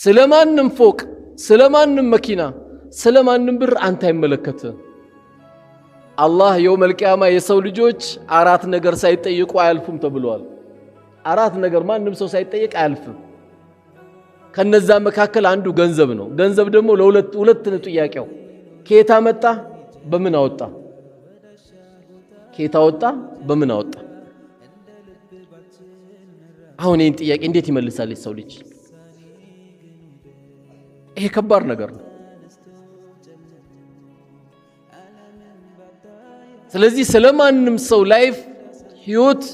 ስለማንም ፎቅ ስለማንም መኪና ስለማንም ብር አንተ አይመለከትም አላህ የውመል ቂያማ የሰው ልጆች አራት ነገር ሳይጠይቁ አያልፉም ተብሏል አራት ነገር ማንም ሰው ሳይጠይቅ አያልፍም ከነዛ መካከል አንዱ ገንዘብ ነው ገንዘብ ደግሞ ለሁለት ነው ጥያቄው ከየት አመጣ በምን አወጣ ከየት አወጣ በምን አወጣ አሁን ይህን ጥያቄ እንዴት ይመልሳል ሰው ልጅ ይሄ ከባድ ነገር ነው ስለዚህ ስለማንም ሰው ላይፍ ህይወት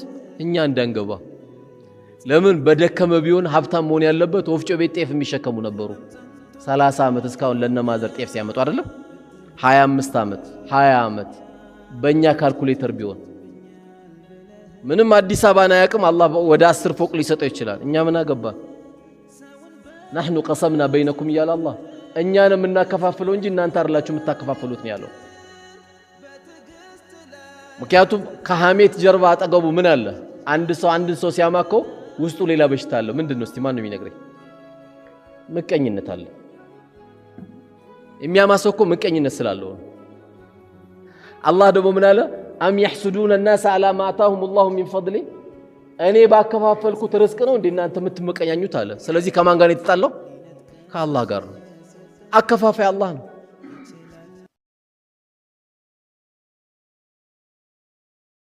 እኛ እንዳንገባ ለምን በደከመ ቢሆን ሀብታም መሆን ያለበት ወፍጮ ቤት ጤፍ የሚሸከሙ ነበሩ 30 ዓመት እስካሁን ለነማዘር ጤፍ ሲያመጡ አይደለም 25 ዓመት 20 ዓመት በእኛ ካልኩሌተር ቢሆን ምንም አዲስ አበባን አያውቅም አላህ ወደ 10 ፎቅ ሊሰጠው ይችላል እኛ ምን አገባ نحن قسمنا بينكم يا الله እኛን የምናከፋፍለው እንጂ እናንተ አይደላችሁ የምታከፋፍሉት ነው ያለው ምክንያቱም ከሐሜት ጀርባ አጠገቡ ምን አለ አንድ ሰው ሲያማከው ውስጡ ሌላ በሽታ አለ ምንድነው እስቲ ማን ነው የሚነግረኝ ምቀኝነት አለ የሚያማሰው እኮ ምቀኝነት ስላለው አላህ ደግሞ ምን አለ አም يحسدون الناس على ما آتاهم الله من فضله እኔ ባከፋፈልኩት ርዝቅ ነው እንዴ እናንተ የምትመቀኛኙት አለ ስለዚህ ከማን ጋር ነው የተጣለው ከአላህ ጋር ነው አከፋፋይ አላህ ነው